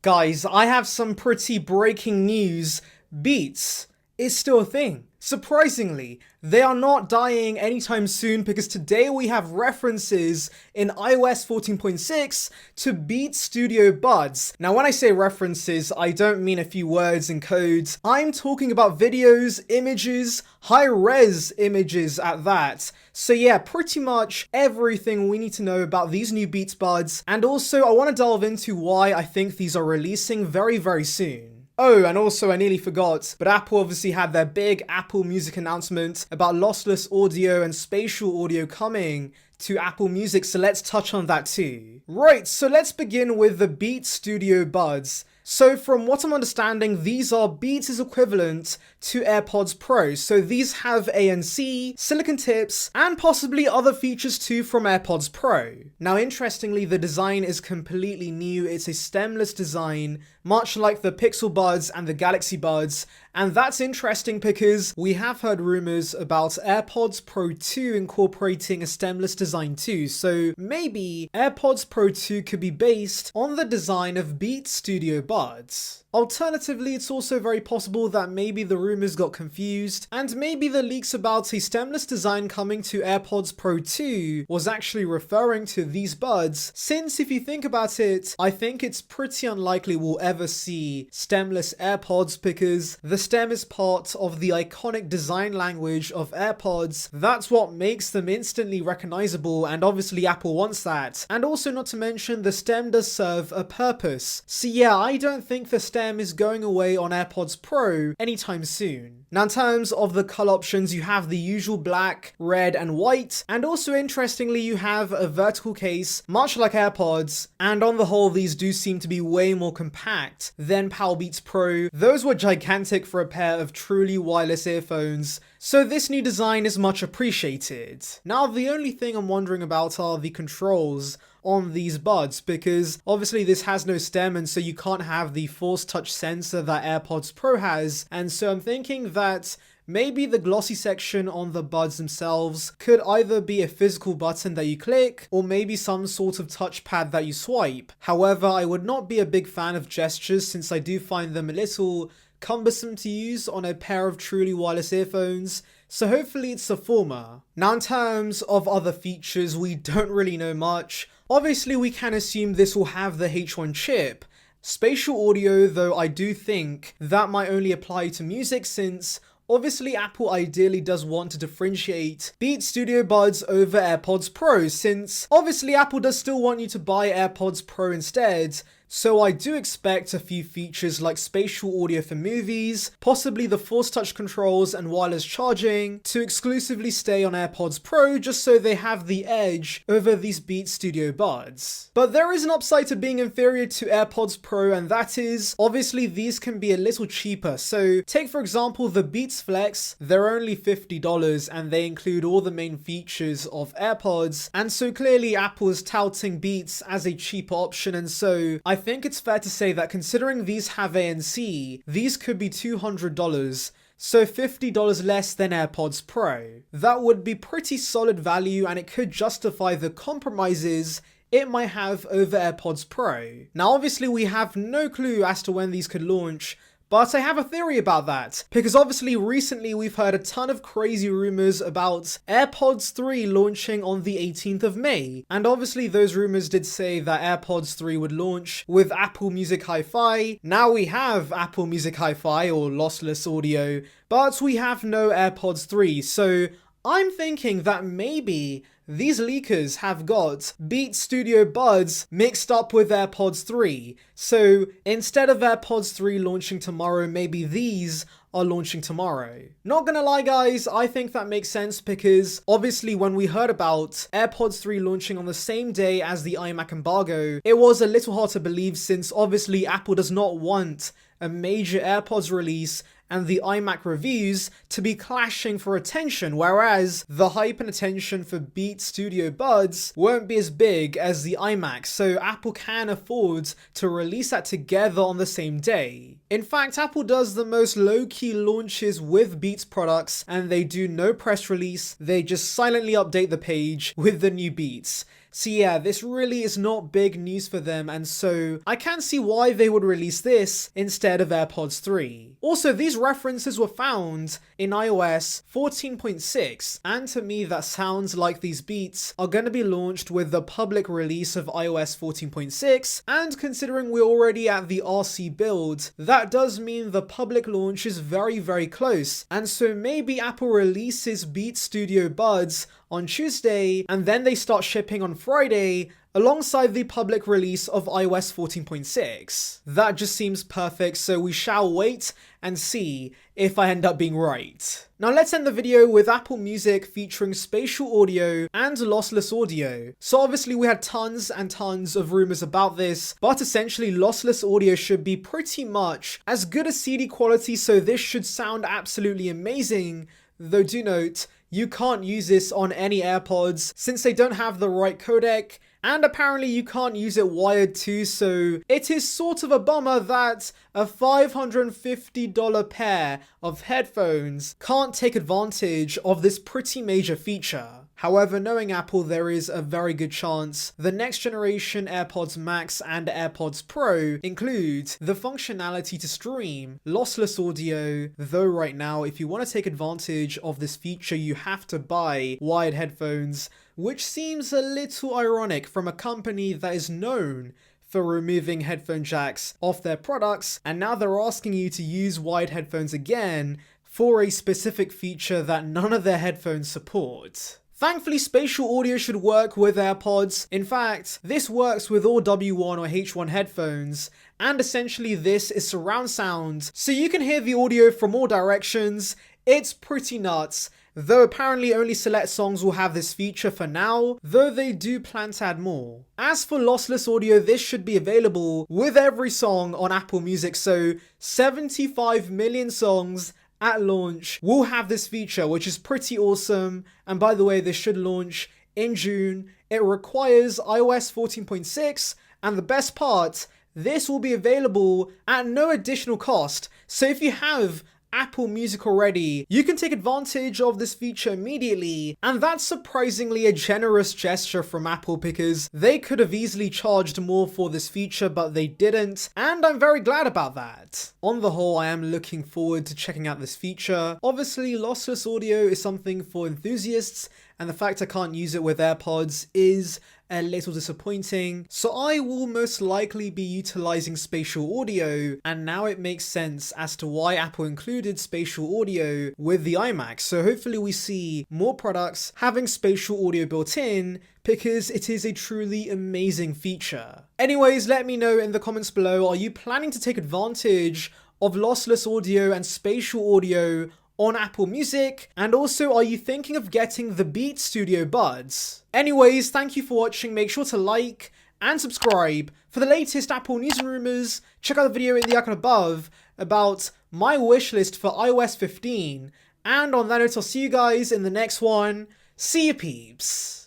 Guys, I have some pretty breaking news. Beats is still a thing. Surprisingly, they are not dying anytime soon because today we have references in iOS 14.6 to Beats Studio Buds. Now when I say references, I don't mean a few words and codes. I'm talking about videos, images, high-res images at that. So yeah, pretty much everything we need to know about these new Beats Buds. And also I want to delve into why I think these are releasing very soon. Oh, and also I nearly forgot, but Apple obviously had their big Apple Music announcement about lossless audio and spatial audio coming to Apple Music, so let's touch on that too. Right, so let's begin with the Beats Studio Buds. So from what I'm understanding, these are Beats' equivalent to AirPods Pro. So these have ANC, silicon tips, and possibly other features too from AirPods Pro. Now interestingly, the design is completely new. It's a stemless design, much like the Pixel Buds and the Galaxy Buds. And that's interesting because we have heard rumors about AirPods Pro 2 incorporating a stemless design too. So maybe AirPods Pro 2 could be based on the design of Beats Studio Buds. Alternatively, it's also very possible that maybe the rumors got confused and maybe the leaks about a stemless design coming to AirPods Pro 2 was actually referring to these buds, since if you think about it, I think it's pretty unlikely we'll ever see stemless AirPods because the stem is part of the iconic design language of AirPods. That's what makes them instantly recognizable, and obviously Apple wants that. And also, not to mention, the stem does serve a purpose. So yeah, I don't think the stem is going away on AirPods Pro anytime soon. Now in terms of the color options, you have the usual black, red and white, and also interestingly you have a vertical case much like AirPods, and on the whole these do seem to be way more compact than Powerbeats Pro. Those were gigantic for a pair of truly wireless earphones, so this new design is much appreciated. Now the only thing I'm wondering about are the controls on these buds, because obviously this has no stem and so you can't have the force touch sensor that AirPods Pro has, and so I'm thinking that maybe the glossy section on the buds themselves could either be a physical button that you click or maybe some sort of touchpad that you swipe. However, I would not be a big fan of gestures since I do find them a little cumbersome to use on a pair of truly wireless earphones, so hopefully it's the former. Now in terms of other features, we don't really know much. Obviously we can assume this will have the H1 chip. Spatial audio, though, I do think that might only apply to music since obviously Apple ideally does want to differentiate Beats Studio Buds over AirPods Pro, since obviously Apple does still want you to buy AirPods Pro instead. So I do expect a few features like spatial audio for movies, possibly the force touch controls and wireless charging to exclusively stay on AirPods Pro just so they have the edge over these Beats Studio Buds. But there is an upside to being inferior to AirPods Pro, and that is obviously these can be a little cheaper. So take for example the Beats Flex, they're only $50 and they include all the main features of AirPods, and so clearly Apple is touting Beats as a cheaper option, and so I think it's fair to say that considering these have ANC, these could be $200, so $50 less than AirPods Pro. That would be pretty solid value and it could justify the compromises it might have over AirPods Pro. Now obviously we have no clue as to when these could launch, but I have a theory about that, because obviously recently we've heard a ton of crazy rumors about AirPods 3 launching on the 18th of May. And obviously those rumors did say that AirPods 3 would launch with Apple Music HiFi. Now we have Apple Music HiFi or lossless audio, but we have no AirPods 3. So I'm thinking that maybe these leakers have got Beats Studio Buds mixed up with AirPods 3. So instead of AirPods 3 launching tomorrow, maybe these are launching tomorrow. Not gonna lie guys, I think that makes sense because obviously when we heard about AirPods 3 launching on the same day as the iMac embargo, it was a little hard to believe since obviously Apple does not want a major AirPods release and the iMac reviews to be clashing for attention, whereas the hype and attention for Beats Studio Buds won't be as big as the iMac, so Apple can afford to release that together on the same day. In fact, Apple does the most low-key launches with Beats products and they do no press release, they just silently update the page with the new Beats. So yeah, this really is not big news for them, and so I can see why they would release this instead of AirPods 3. Also, these references were found in iOS 14.6, and to me that sounds like these beats are going to be launched with the public release of iOS 14.6, and considering we're already at the RC build, that does mean the public launch is very close, and so maybe Apple releases Beats Studio Buds on Tuesday, and then they start shipping on Friday, alongside the public release of iOS 14.6. That just seems perfect, so we shall wait and see if I end up being right. Now let's end the video with Apple Music featuring spatial audio and lossless audio. So obviously we had tons and tons of rumors about this, but essentially lossless audio should be pretty much as good as CD quality, so this should sound absolutely amazing. Though do note, you can't use this on any AirPods since they don't have the right codec, and apparently you can't use it wired too, so it is sort of a bummer that a $550 pair of headphones can't take advantage of this pretty major feature. However, knowing Apple, there is a very good chance the next generation AirPods Max and AirPods Pro include the functionality to stream lossless audio, though right now if you want to take advantage of this feature you have to buy wired headphones, which seems a little ironic from a company that is known for removing headphone jacks off their products, and now they're asking you to use wired headphones again for a specific feature that none of their headphones support. Thankfully, spatial audio should work with AirPods. In fact, this works with all W1 or H1 headphones, and essentially this is surround sound, so you can hear the audio from all directions. It's pretty nuts, though apparently only select songs will have this feature for now, though they do plan to add more. As for lossless audio, this should be available with every song on Apple Music, so 75 million songs at launch will have this feature, which is pretty awesome. And by the way, this should launch in June. It requires iOS 14.6, and the best part, this will be available at no additional cost. So if you have Apple Music already, you can take advantage of this feature immediately, and that's surprisingly a generous gesture from Apple because they could have easily charged more for this feature, but they didn't, and I'm very glad about that. On the whole, I am looking forward to checking out this feature. Obviously, lossless audio is something for enthusiasts, and the fact I can't use it with AirPods is a little disappointing, so I will most likely be utilizing spatial audio, and now it makes sense as to why Apple included spatial audio with the iMac. So hopefully we see more products having spatial audio built in, because it is a truly amazing feature. Anyways, let me know in the comments below, are you planning to take advantage of lossless audio and spatial audio on Apple Music? And also, are you thinking of getting the Beats Studio Buds? Anyways, thank you for watching. Make sure to like and subscribe for the latest Apple news and rumors. Check out the video in the icon above about my wish list for iOS 15. And on that note, I'll see you guys in the next one. See you, peeps.